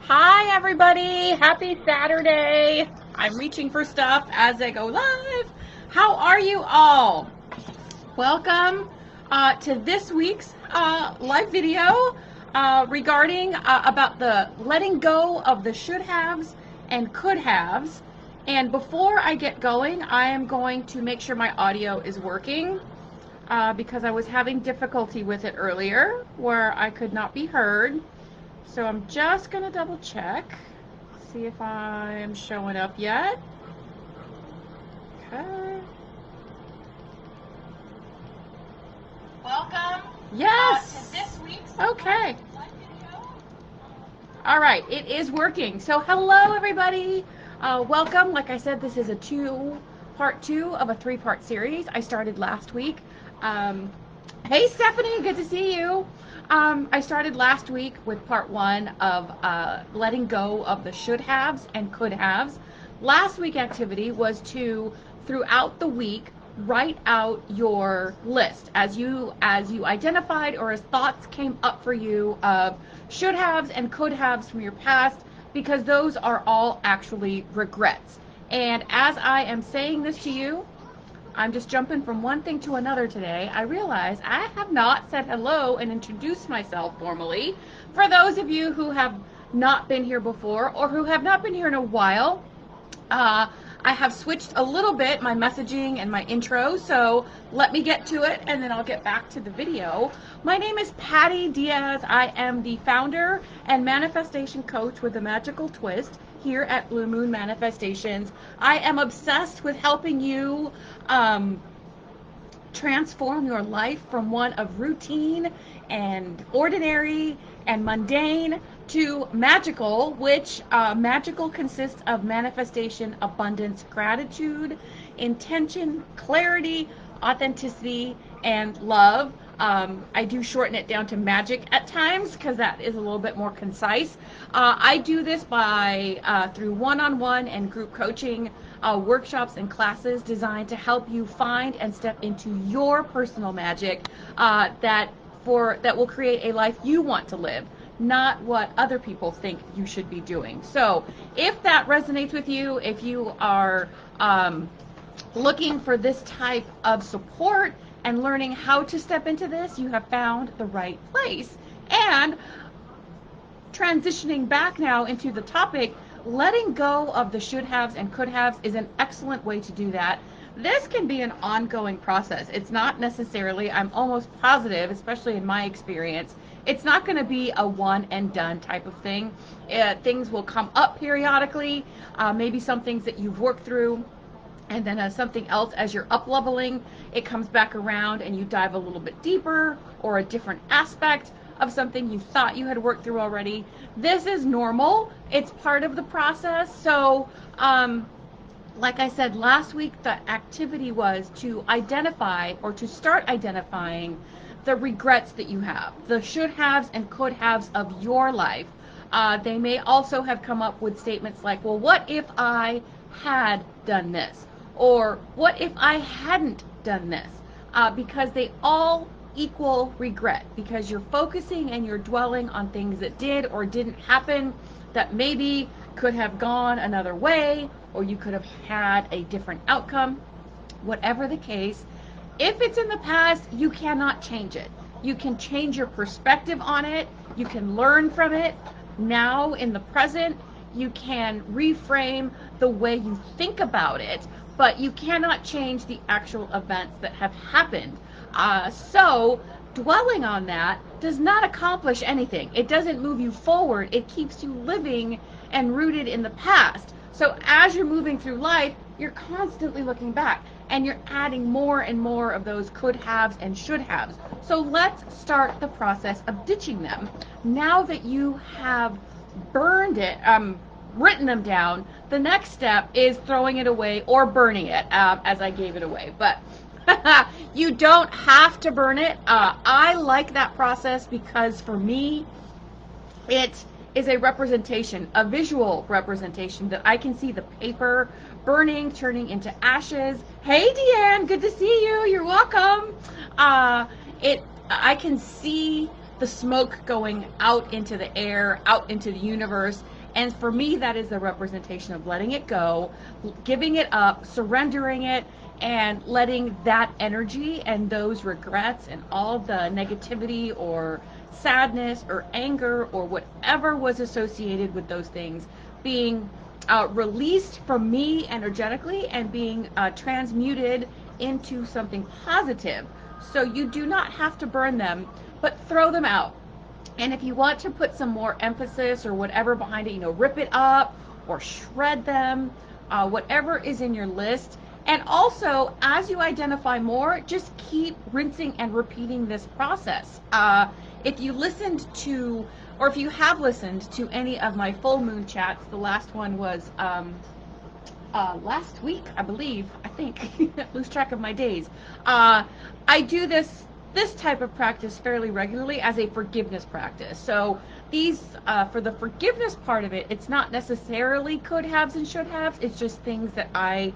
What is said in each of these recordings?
Hi everybody, happy Saturday. I'm reaching for stuff as I go live. How are you all? Welcome to this week's live video regarding about the letting go of the should haves and could haves. And before I get going, I am going to make sure my audio is working because I was having difficulty with it earlier where I could not be heard. So I'm just going to double check, see if I am showing up yet. Okay. Welcome. Yes. To this week's okay. Live video. All right, it is working. So hello everybody. Welcome. Like I said, this is a part two of a three-part series I started last week. Hey Stephanie, good to see you. I started last week with part one of letting go of the should haves and could haves. Last week's activity was to, throughout the week, write out your list as you identified or as thoughts came up for you of should haves and could haves from your past, because those are all actually regrets. And as I am saying this to you, I'm just jumping from one thing to another today. I realize I have not said hello and introduced myself formally. For those of you who have not been here before or who have not been here in a while, I have switched a little bit my messaging and my intro, so let me get to it and then I'll get back to the video. My name is Patty Diaz. I am the founder and manifestation coach with a magical twist here at Blue Moon Manifestations. I am obsessed with helping you transform your life from one of routine and ordinary and mundane to magical, which magical consists of manifestation, abundance, gratitude, intention, clarity, authenticity, and love. I do shorten it down to magic at times because that is a little bit more concise. I do this by through one-on-one and group coaching workshops and classes designed to help you find and step into your personal magic that will create a life you want to live, not what other people think you should be doing. So if that resonates with you, if you are looking for this type of support and learning how to step into this, you have found the right place. And transitioning back now into the topic, letting go of the should haves and could haves is an excellent way to do that. This can be an ongoing process. It's not necessarily, I'm almost positive, especially in my experience, it's not going to be a one and done type of thing. Things will come up periodically, maybe some things that you've worked through, and then something else as you're up leveling, it comes back around and you dive a little bit deeper, or a different aspect of something you thought you had worked through already. This is normal. It's part of the process. So, like I said last week, the activity was to identify or to start identifying the regrets that you have, the should haves and could haves of your life. They may also have come up with statements like, well, what if I had done this? Or what if I hadn't done this? Because they all equal regret, because you're focusing and you're dwelling on things that did or didn't happen that maybe could have gone another way, or you could have had a different outcome. Whatever the case, if it's in the past, you cannot change it. You can change your perspective on it. You can learn from it. Now in the present, you can reframe the way you think about it, but you cannot change the actual events that have happened. So dwelling on that does not accomplish anything. It doesn't move you forward. It keeps you living and rooted in the past. So as you're moving through life, you're constantly looking back and you're adding more and more of those could haves and should haves. So let's start the process of ditching them. Now that you have burned it, written them down, the next step is throwing it away or burning it, as I gave it away. But you don't have to burn it. I like that process because for me, it is a representation, a visual representation, that I can see the paper burning, turning into ashes. Hey Deanne, good to see you. You're welcome. I can see the smoke going out into the air, out into the universe. And for me, that is the representation of letting it go, giving it up, surrendering it, and letting that energy and those regrets and all the negativity or sadness or anger or whatever was associated with those things being released from me energetically and being transmuted into something positive. So you do not have to burn them, but throw them out. And if you want to put some more emphasis or whatever behind it, rip it up or shred them, whatever is in your list. And also, as you identify more, just keep rinsing and repeating this process. If you listened to, or if you have listened to any of my full moon chats, the last one was last week, I believe. I think lose track of my days. I do this type of practice fairly regularly as a forgiveness practice. So these, for the forgiveness part of it, it's not necessarily could haves and should haves. It's just things that I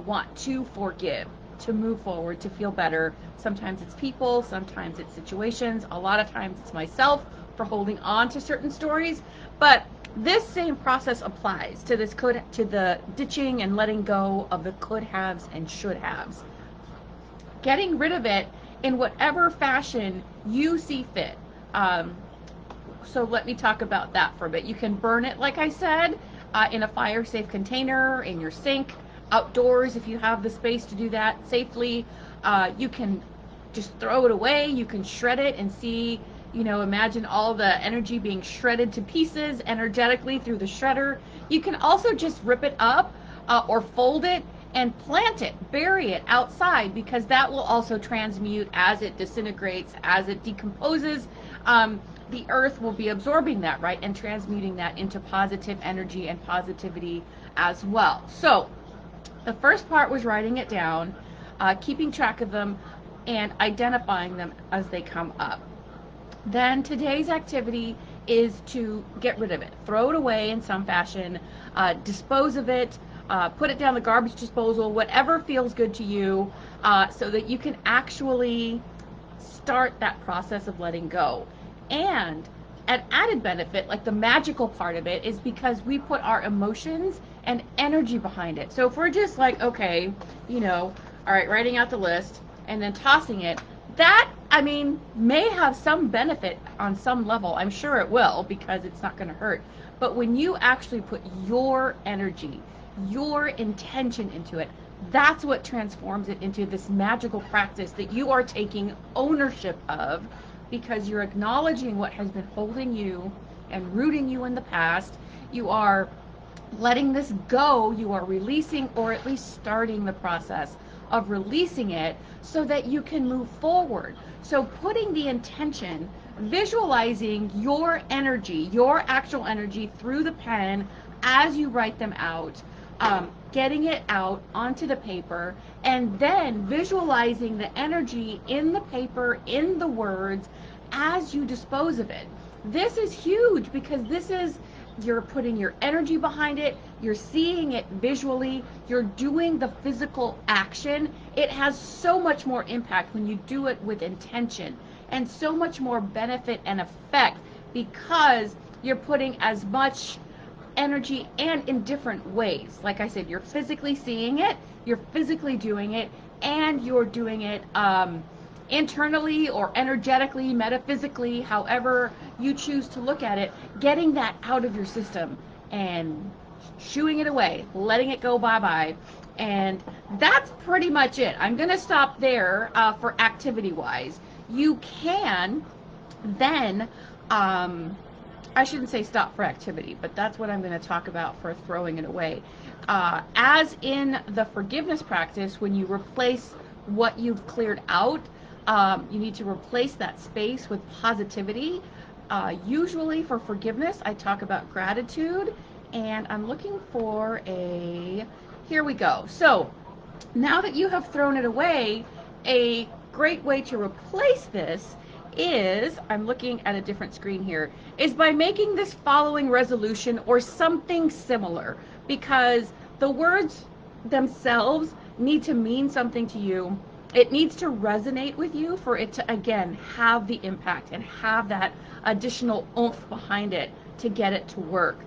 want to forgive, to move forward, to feel better. Sometimes it's people, sometimes it's situations. A lot of times it's myself for holding on to certain stories. But this same process applies to this to the ditching and letting go of the could haves and should haves. Getting rid of it in whatever fashion you see fit. So let me talk about that for a bit. You can burn it, like I said, in a fire-safe container, in your sink, outdoors if you have the space to do that safely. You can just throw it away. You can shred it and see, imagine all the energy being shredded to pieces energetically through the shredder. You can also just rip it up or fold it and plant it, bury it outside, because that will also transmute as it disintegrates, as it decomposes. The earth will be absorbing that, right, and transmuting that into positive energy and positivity as well. So the first part was writing it down, keeping track of them, and identifying them as they come up. Then today's activity is to get rid of it, throw it away in some fashion, dispose of it, put it down the garbage disposal, whatever feels good to you, so that you can actually start that process of letting go. And an added benefit, like the magical part of it, is because we put our emotions and energy behind it. So if we're just like, okay, all right, writing out the list and then tossing it, that, may have some benefit on some level. I'm sure it will, because it's not going to hurt. But when you actually put your energy, your intention into it, that's what transforms it into this magical practice that you are taking ownership of, because you're acknowledging what has been holding you and rooting you in the past. You are letting this go. You are releasing, or at least starting the process of releasing it so that you can move forward. So putting the intention, visualizing your energy, your actual energy through the pen as you write them out, getting it out onto the paper, and then visualizing the energy in the paper, in the words, as you dispose of it. This is huge, because you're putting your energy behind it, you're seeing it visually, you're doing the physical action. It has so much more impact when you do it with intention, and so much more benefit and effect, because you're putting as much energy and in different ways. Like I said, you're physically seeing it, you're physically doing it, and you're doing it internally or energetically, metaphysically, however you choose to look at it, getting that out of your system and shooing it away, letting it go bye-bye. And that's pretty much it. I'm going to stop there for activity-wise. You can then, I shouldn't say stop for activity, but that's what I'm going to talk about for throwing it away. As in the forgiveness practice, when you replace what you've cleared out, you need to replace that space with positivity. Usually for forgiveness, I talk about gratitude, and I'm looking for here we go. So now that you have thrown it away, a great way to replace this is, I'm looking at a different screen here, is by making this following resolution or something similar, because the words themselves need to mean something to you It needs to resonate with you for it to, again, have the impact and have that additional oomph behind it to get it to work.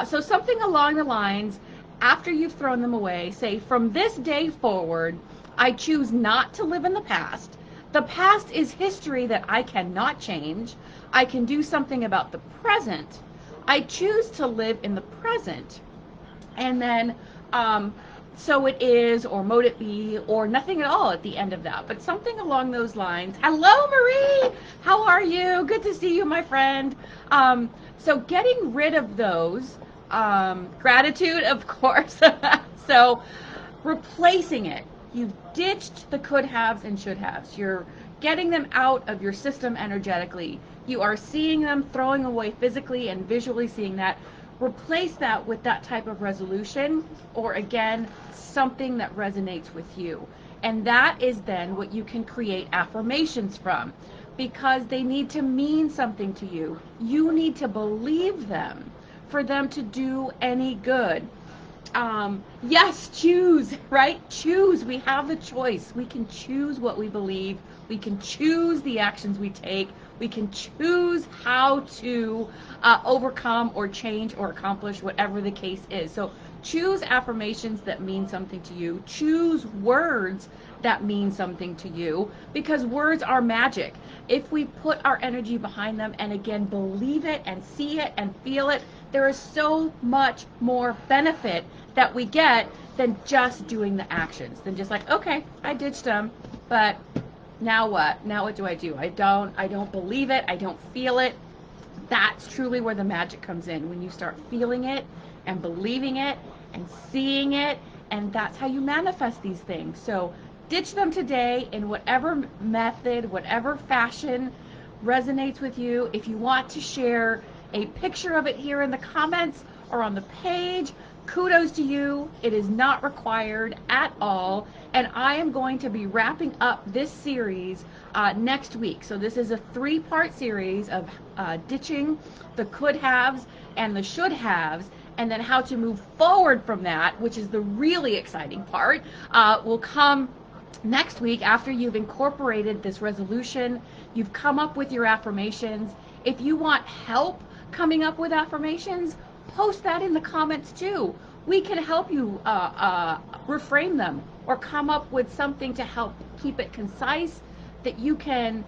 So something along the lines, after you've thrown them away, say, from this day forward, I choose not to live in the past. The past is history that I cannot change. I can do something about the present. I choose to live in the present. And then, so it is, or mote it be, or nothing at all at the end of that, but something along those lines. Hello, Marie. How are you? Good to see you, my friend. So getting rid of those, gratitude, of course. So replacing it. You've ditched the could haves and should haves. You're getting them out of your system energetically. You are seeing them, throwing away physically and visually seeing that. Replace that with that type of resolution, or again, something that resonates with you. And that is then what you can create affirmations from, because they need to mean something to you. You need to believe them for them to do any good. Yes, choose, right? Choose. We have the choice. We can choose what we believe. We can choose the actions we take. We can choose how to overcome or change or accomplish whatever the case is. So choose affirmations that mean something to you. Choose words that mean something to you, because words are magic. If we put our energy behind them and again believe it and see it and feel it, there is so much more benefit that we get than just doing the actions, than just like, okay, I ditched them, but now what? Now what do? I don't believe it. I don't feel it. That's truly where the magic comes in, when you start feeling it and believing it and seeing it, and that's how you manifest these things. So ditch them today in whatever method, whatever fashion resonates with you. If you want to share a picture of it here in the comments or on the page, kudos to you. It is not required at all. And I am going to be wrapping up this series next week. So this is a 3-part series of ditching the could haves and the should haves, and then how to move forward from that, which is the really exciting part, will come next week after you've incorporated this resolution. You've come up with your affirmations. If you want help coming up with affirmations, post that in the comments too. We can help you reframe them or come up with something to help keep it concise that you can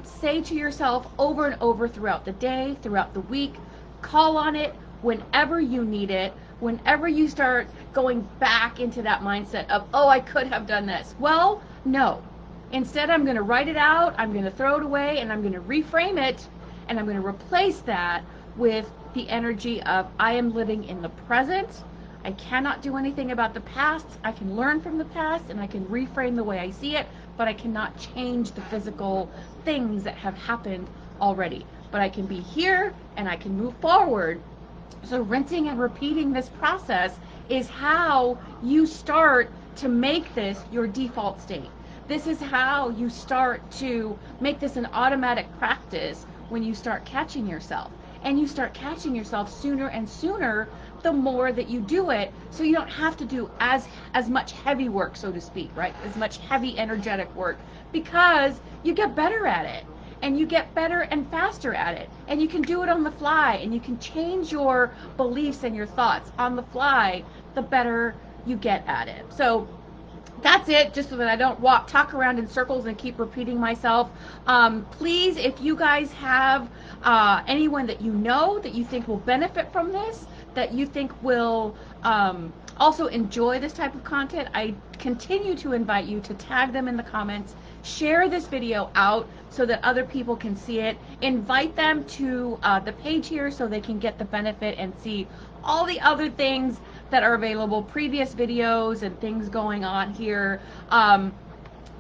say to yourself over and over throughout the day, throughout the week. Call on it whenever you need it, whenever you start going back into that mindset of, oh, I could have done this. Well, no. Instead, I'm going to write it out, I'm going to throw it away, and I'm going to reframe it, and I'm going to replace that with the energy of, I am living in the present. I cannot do anything about the past. I can learn from the past and I can reframe the way I see it, but I cannot change the physical things that have happened already. But I can be here and I can move forward. So rinsing and repeating this process is how you start to make this your default state. This is how you start to make this an automatic practice when you start catching yourself. And you start catching yourself sooner and sooner the more that you do it, so you don't have to do as much heavy work, so to speak, right? As much heavy energetic work, because you get better at it. And you get better and faster at it, and you can do it on the fly, and you can change your beliefs and your thoughts on the fly the better you get at it. So that's it, just so that I don't talk around in circles and keep repeating myself. Please, if you guys have anyone that you know that you think will benefit from this, that you think will also enjoy this type of content, I continue to invite you to tag them in the comments, share this video out so that other people can see it, invite them to the page here so they can get the benefit and see all the other things that are available, previous videos and things going on here. And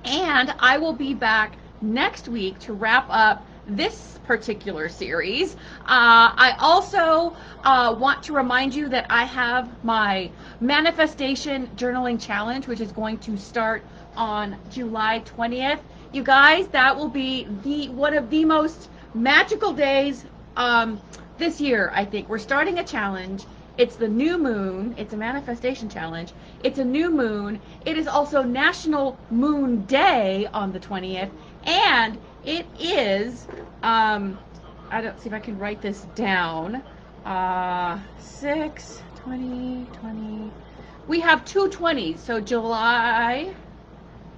I will be back next week to wrap up this particular series. I also want to remind you that I have my manifestation journaling challenge, which is going to start on July 20th. You guys, that will be one of the most magical days this year, I think. We're starting a challenge, It's the new moon. It's a manifestation challenge. It's a new moon. It is also National Moon Day on the 20th. And it is, I don't see if I can write this down. 6, 20, 20. We have two 20s. So July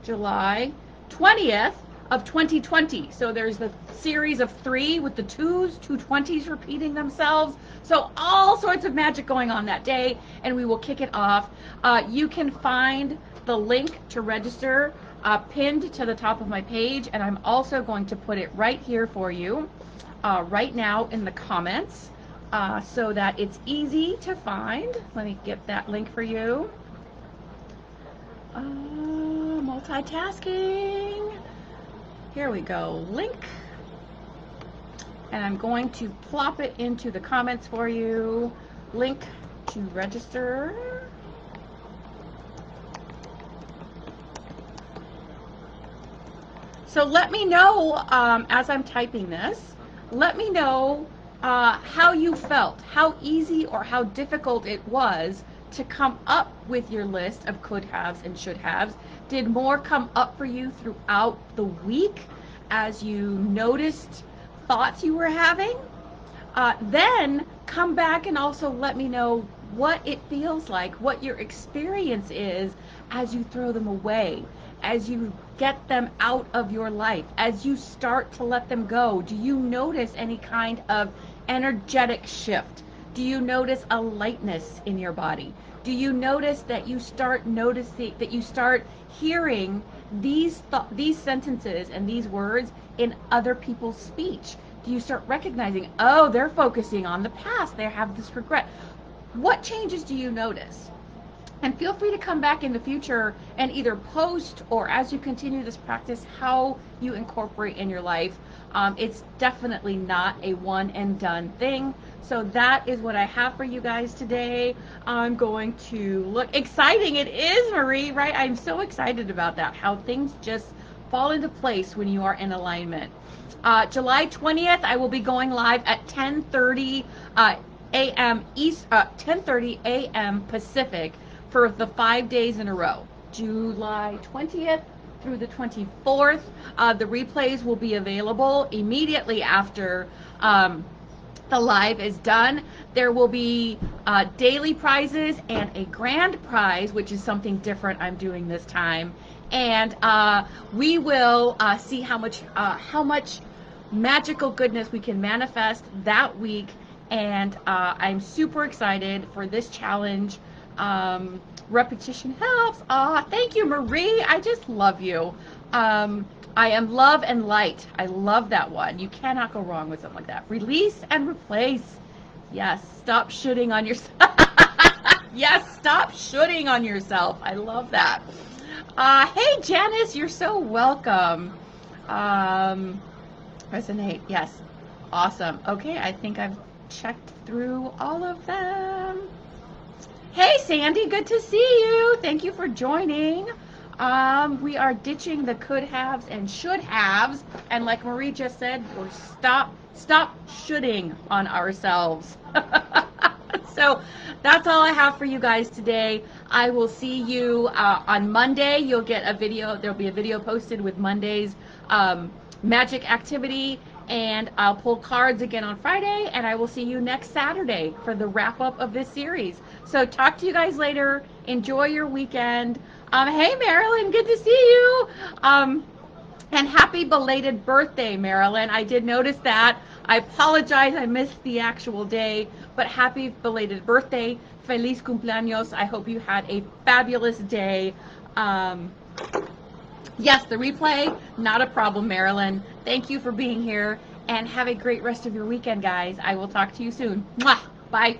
20th of 2020. So there's the series of 3 with the 2s, two 20s repeating themselves. So all sorts of magic going on that day, and we will kick it off. You can find the link to register pinned to the top of my page, and I'm also going to put it right here for you right now in the comments so that it's easy to find. Let me get that link for you. Multitasking. Here we go. Link. And I'm going to plop it into the comments for you. Link to register. So let me know as I'm typing this, let me know how you felt, how easy or how difficult it was to come up with your list of could haves and should haves. Did more come up for you throughout the week as you noticed thoughts you were having? Then come back and also let me know what it feels like, what your experience is as you throw them away, as you get them out of your life, as you start to let them go. Do you notice any kind of energetic shift? Do you notice a lightness in your body? Do you notice that you start noticing, that you start hearing these sentences and these words in other people's speech? Do you start recognizing, oh, they're focusing on the past, they have this regret? What changes do you notice? And feel free to come back in the future and either post or as you continue this practice, how you incorporate in your life. It's definitely not a one and done thing. So that is what I have for you guys today. I'm going to look exciting. It is, Marie, right? I'm so excited about that, how things just fall into place when you are in alignment. July 20th, I will be going live at 10:30 a.m. East, 10:30 a.m. Pacific for the 5 days in a row. July 20th through the 24th. The replays will be available immediately after the live is done. There will be daily prizes and a grand prize, which is something different I'm doing this time. And we will see how much magical goodness we can manifest that week. And I'm super excited for this challenge. Repetition helps. Thank you, Marie. I just love you. I am love and light. I love that one. You cannot go wrong with something like that. Release and replace. Yes, stop shooting on yourself. Yes, stop shooting on yourself. I love that. Hey, Janice, you're so welcome. Resonate. Yes. Awesome. Okay, I think I've checked through all of them. Hey, Sandy, good to see you. Thank you for joining. We are ditching the could haves and should haves, and like Marie just said, we're stop shoulding on ourselves. So that's all I have for you guys today. I will see you on Monday. You'll get a video. There'll be a video posted with Monday's magic activity, and I'll pull cards again on Friday, and I will see you next Saturday for the wrap up of this series. So talk to you guys later. Enjoy your weekend. Hey, Marilyn, good to see you. And happy belated birthday, Marilyn. I did notice that. I apologize, I missed the actual day, but happy belated birthday. Feliz cumpleaños. I hope you had a fabulous day. Yes, the replay, not a problem, Marilyn. Thank you for being here, and have a great rest of your weekend, guys. I will talk to you soon. Mwah! Bye.